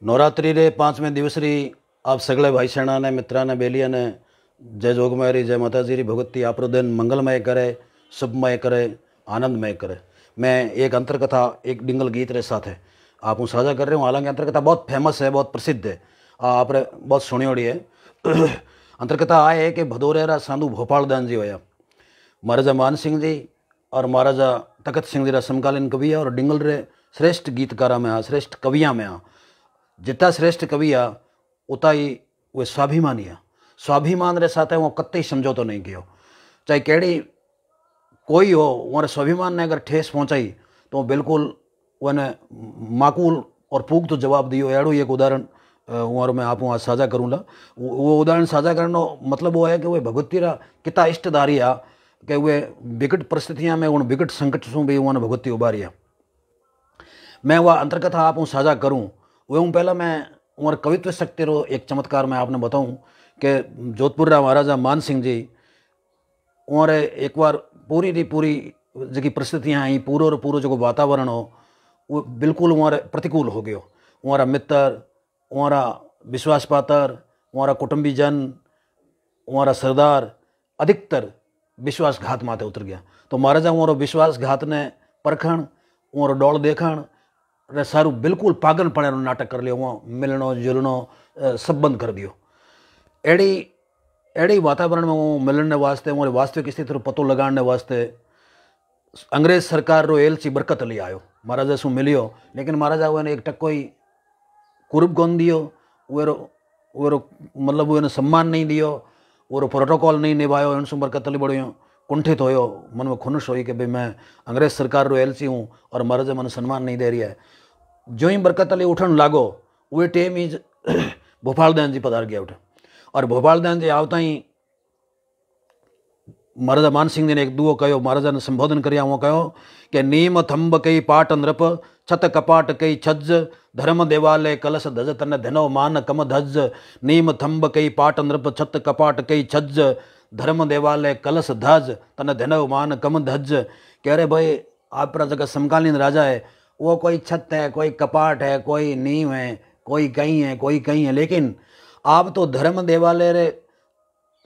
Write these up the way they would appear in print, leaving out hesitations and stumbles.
नवरात्रि रे 5वें दिवस री आप सगले भाई सेना ने मित्रा ने बेलिया ने जय जोगमारी जय माताजी री भगवती आपरो दिन मंगलमय करे, शुभमय करे, आनंदमय करे। मैं एक अंतरकथा एक डिंगल गीत रे साथ है आप साझा कर रहा हूँ। हालांकि अंतरकथा बहुत फेमस है, बहुत प्रसिद्ध है, आपने बहुत सुनी होड़ी है। अंतरकथा आ है कि भदौरेरा साधु भोपाल दान जी होया, महाराजा मान सिंह जी और महाराजा तखत सिंह जी रा समकालीन कवि है और डिंगल रे श्रेष्ठ गीतकारा में आ, श्रेष्ठ कविया में आ। जितना श्रेष्ठ कवि आ उता ही वे स्वाभिमानी आ। स्वाभिमान रे साथ वो कत्ते समझौतो नहीं किया, चाहे केड़ी कोई हो, वो स्वाभिमान ने अगर ठेस पहुंचाई तो बिल्कुल उन्हें माकूल और पूक्त जवाब दियो। एड़ो एक उदाहरण और मैं आप आज साझा करूँगा। वो उदाहरण साझा करने मतलब वो है कि वे भगवती रा कितना इष्टधारी आ कि वे विकट परिस्थितियां में उन विकट संकट से भी उन्होंने भगवती उबारी आ। मैं वह अंतर्कथा आप साझा करूँ वो पहला मैं उमर कवित्व शक्ति रो एक चमत्कार मैं आपने बताऊं कि जोधपुर रा महाराजा मान सिंह जी उमर एक बार पूरी री पूरी जी परिस्थितियाँ आई, पूरो जो वातावरण हो वो बिल्कुल उमर प्रतिकूल हो गयो। उमरा मित्र, उमरा विश्वास पात्र, उमरा कुटुंबी जन, उमरा सरदार अधिकतर विश्वासघात माते उतर गया। तो महाराजा उमरो विश्वासघात ने परखण, उमरो डोल देखण रे सारू बिल्कुल पागलपणे नाटक कर लियो। वहाँ मिलनो जुलनो सब बंद कर दियो। एड़ी वातावरण में वो मिलने वास्ते उमरी वास्तविक स्थिति पतो लगाने वास्ते अंग्रेज सरकार रो एलची बरकत अली आयो, महाराजा शू मिलियो। लेकिन महाराजा उन्हें एक टक्को ही कुरुब कोन दियो, वो मतलब वो सम्मान नहीं दियो, वो प्रोटोकॉल नहीं निभायो। इन बरकत अली बड़ो कुंठित होयो, मन में खुनुश हुई कि भाई मैं अंग्रेज सरकार रो एलची हूँ और महाराजा मन सम्मान नहीं दे रही है। जो ही बरकत अली उठन लागो वे टेम ही भोपाल दान जी पधार गया उठे। और भोपाल दान जी आवता ही महाराजा मान सिंह जी ने एक दुओ कहो, महाराजा ने संबोधन करिया। वो कहो कि नीम थंब कई पाट नृप, छत कपाट कई छज, धर्म देवालय कलश धज, तन धनो मान कम धज। नीम थंब कई पाट नृप, छत कपाट कई छज, धर्म देवालय कलश ध्वज, तन धनो मान कम धज। कह रहे भाई आप जगह समकालीन राजा है, वो कोई छत है, कोई कपाट है, कोई नींव है, कोई कहीं है, कोई कहीं है, लेकिन आप तो धर्म देवालय रे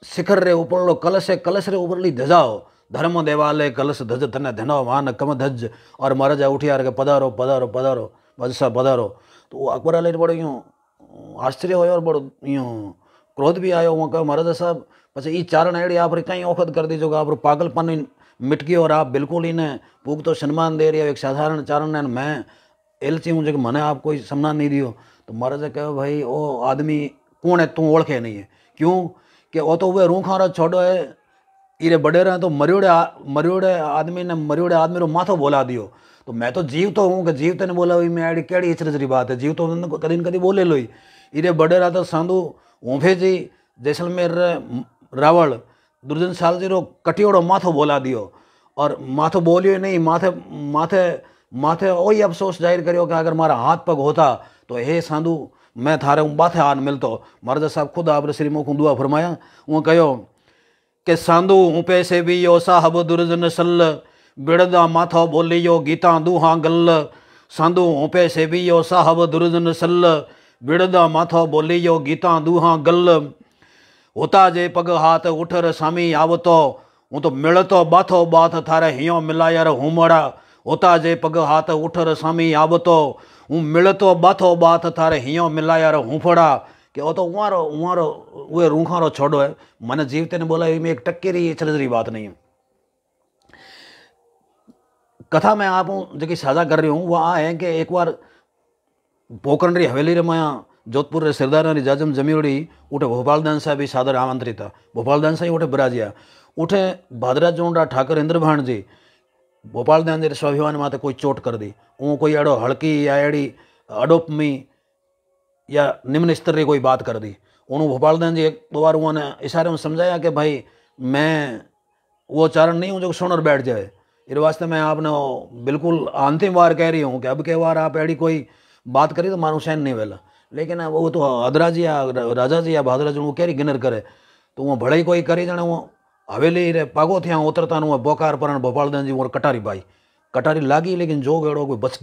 शिखर रे ऊपर लो कलश है, कलश रे ऊपर ली ध्वजाओ, धर्म देवालय कलश ध्वज, तने धनो मान कम धज। और महाराजा उठिया के पधारो पधारो पधारो बादशाह पधारो। तो वो अकबर अली बड़ो यूँ आश्चर्य हो और बड़ो यूँ क्रोध भी आयो। वो कहो महाराजा साहब पचे ई चारण एड़ी आप कहीं औखत कर दी जो आप पागलपन मिट गयो और आप बिल्कुल इन्हें पूग तो सम्मान दे रही हो एक साधारण चारण ने, मैं एलची हूँ जो मैंने आप कोई सम्मान नहीं दियो। तो महाराजा कहो भाई वो आदमी कौन है, तू ओळखे नहीं है। क्यों कि वो तो वे रूखारा छोड़ो है, इरे बड़े रहे तो मरियोड़े आदमी ने मरियोड़े आदमी रो माथो बोला दियो। तो मैं तो जीव तो हूँ कि जीव तेने बोला हुई मैं केड़ी इचरजरी बात है, जीव तो कदी न कदी बोले लो ही। इरे बड़े रहा तो साधु ऊँफे जी जैसलमेर रावल दुर्जन साल जी रो कटियोड़ो माथो बोला दियो। और माथो बोलियो नहीं, माथे माथे माथे वही अफसोस जाहिर करियो कि अगर मारा हाथ पग होता तो हे साधु मैं थारे माथे हाथ मिलतो। महाराजा साहब खुद आप श्री मुख दुआ फरमाया। वो कहो कि साधु ऊपे से भी यो साहब दुर्जन सल, बिड़दा माथो बोलियो गीता दूहा गल। साधु ऊपे से भी यो साहब दुर्जन सल, बिड़दा माथो बोलियो गीता दूहा गल। होता जे पग हाथ उठर सामी आवतो, हूँ तो मिलतो बाथो बाथ थारे हियो मिलायर हुमड़ा। होता जे पग हाथ उठर सामी आवतो, हूँ मिलतो बाथो बाथ थारे हियो मिलायर हुफड़ा। कि वो तो उमारो वे रूखारो छोड़ो है, मैंने जीवते ने बोला में एक टक्के रही चलजरी बात नहीं है। कथा मैं आप जो साझा कर रही हूँ वो आ है कि एक बार पोखरण री हवेली रे माया जोधपुर रे सरदार री जाजम जमीड़ी उठे भोपाल दान साहब भी सादर आमंत्रित था। भोपाल दान साहब उठे बिराजिया, उठे भादरा जोड़ा ठाकर इंद्रभाण जी भोपाल दान जी स्वाभिमान माते कोई चोट कर दी। वो कोई अड़ो हड़की या एड़ी अडोपमी या निम्न स्तर की कोई बात कर दी। उन्होंने भोपाल दान जी एक बार उन्होंने इशारे में समझाया कि भाई मैं वो चारण नहीं हूँ जो सुन और बैठ जाए। इस वास्ते मैं आपने बिल्कुल अंतिम बार कह रही हूँ कि अब के बार आप एड़ी कोई बात करी तो मानो सैन नहीं वेला। लेकिन वो तो अदरा जी या राजा जी या बहादुरा जी वो कह रही गिनर करे तो वो भले ही कोई करी जाने वो हवेली रे पागो थे उतरता वो बोकार पर भोपाल दान जी वो कटारी भाई कटारी लागी लेकिन जोग एड़ो कोई बच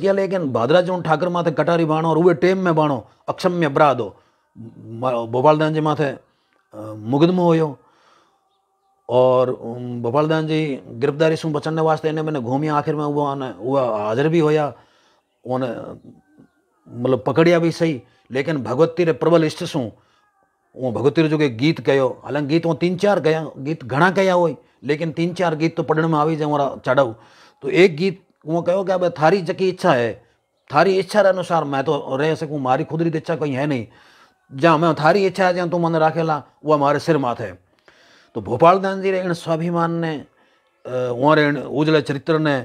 गया लेकिन भादरा जो ठाकर माथे कटारी बाणो और उहे टेम में बाणो अक्षम्य अपराध हो भोपालदान जी माथे मुकदमो हुयो और भोपालदान जी गिरफ्तारी से बचने वास्ते इन्हें मैंने घूमी आखिर में वो हाजिर भी होया उन्हें मतलब पकड़िया भी सही लेकिन भगवती रे प्रबल इष्ट सूँ वो भगवती जो के गीत कयो हालांकि गीत वो 3-4 कया गीत घना कया हो लेकिन 3-4 गीत तो पढ़ने में आवी जाए वरा चढ़ाऊ तो एक गीत वो कहो कि अब थारी जकी इच्छा है थारी इच्छा के अनुसार मैं तो रह सकूँ मारी खुद री इच्छा कोई है नहीं जहाँ मैं थारी इच्छा है जहाँ तू मन राखेला वो हमारे सिर माथे है। तो भोपालदान जी रे इन स्वाभिमान ने वहाँ रे उजले चरित्र ने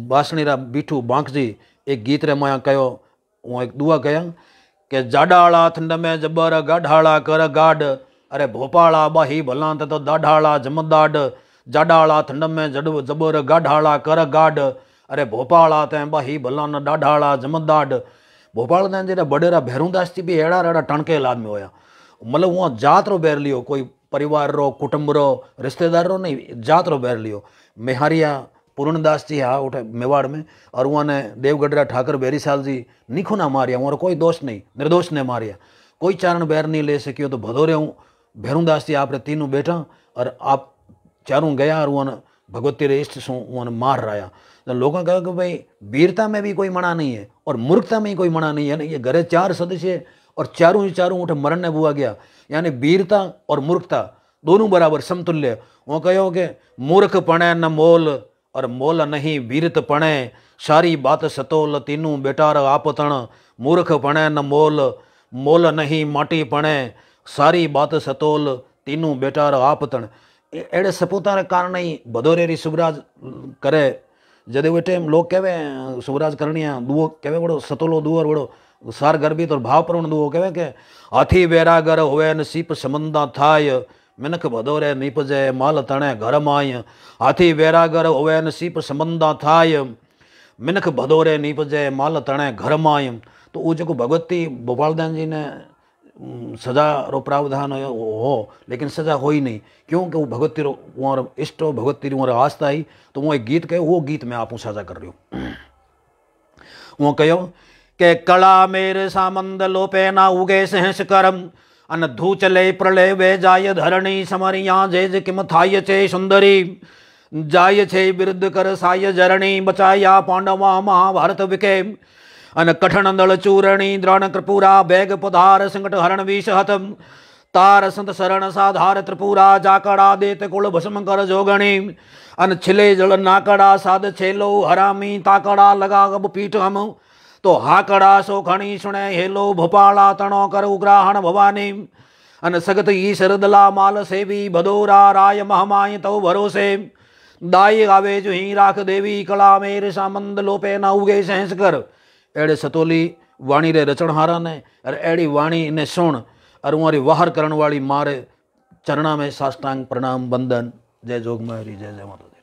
बासणी रा बीठू बांक जी एक गीत रे मैं कयो वो एक दुआ कया के जाडाला थंड में जबर गाढ़ाला कर गाड अरे भोपाला बाही भलांत तो दाढ़ाला जमदाड जाडाला थंड में जबर गाढ़ाला कर गाड अरे भोपाला ते बाही भलान डाढ़ाला जमदाड। भोपालदान जी बडेरा भैरूदास जी भी एड़ा रेड़ा टणकेल आदमी होया मतलब वहाँ जात रो बैर लियो कोई परिवार रो कुटुंब रो रिश्तेदार रो नहीं जात रो बैर लियो। मेहारिया पूर्णदास जी हाँ उठे मेवाड़ में और वहाँ ने देवगढ़ ठाकर बेरीसाल जी निखो ना मारिया वहाँ कोई दोष नहीं निर्दोष ने मारिया कोई चारण बैर नहीं ले सकियो तो भदोरे हूँ भैरूदास जी आप रे तीनों बैठा और आप चारों गया और वहाँ भगवती रे इष्ट सो वहाँ मार रहा तो लोगों ने कहा कि भाई वीरता में भी कोई मना नहीं है और मूर्खता में कोई मना नहीं है ना ये घरे 4 सदस्य और चारों ही चारों उठे मरने बुआ गया यानी वीरता और मूर्खता दोनों बराबर समतुल्य। वो कहो कि मूर्ख पणे न मोल और मोल नहीं वीरत पणे सारी बात सतोल तीनों बेटार आपतण मूर्ख पणे न मोल मोल नहीं माटी पणे सारी बात सतोल तीनों बेटार आपतण एड़े सपूता रे कारण ही भदोरे री सुबराज करे जदे वे टाइम लोग कहवे सुबराज करनिया दुओ कहवे बड़ो सतोलो दुओ और बड़ो सार गर्भित और भावपूर्ण दुओ कहवे के हाथी बेरागर होवे न सीप समंदा थाय मिनख भदोरे नीपजे माल तणे घर माय हाथी बेरागर होवे न सीप समंदा थाय मिनख भदोरे नीपजे माल तणे घर माय। तो वो जो भगवती भोपालदान जी ने सजा रो प्रावधान हो लेकिन सजा हो ही नहीं क्योंकि वो भगवती रो वहाँ इष्ट हो भगवती रो वहाँ आस्था आई तो वो एक गीत कहे वो गीत मैं आपू साझा कर रही हूँ। वो कहो के कला मेरे सामंद लोपे ना उगे सहस करम अन धू चले प्रलय वे जाय धरणी समरिया जे किम थाय चे सुंदरी जाय छे बिरुद्ध कर साय जरणी बचाया पांडवा महाभारत विके अन कठन दल चूरणी द्रोण त्रिपुरा बैग पधार संकट हरण विष हतम तार संत शरण साधार त्रिपुरा जाकड़ा देत कुल भस्म कर जोगणी अन छिले जल नाकड़ा साध छेलो हरामी ताकड़ा लगा गब पीठ हम तो हाकड़ा सो खणी सुने हेलो भोपाला तणो कर उग्राहण भवानी अन सगत ईशर दला माल सेवी भदोरा राय महमाय तो भरोसे दाई गावे जो ही राख देवी कला मेरे सामंद लोपे ना उगे सहस कर। एड़े सतोली वाणी रे रचनहारा ने और एड़ी वाणी ने सुन और उमारी वाहर करण वाली मारे चरणा में साष्टांग प्रणाम बंदन। जय जोगमारी जय जय माता।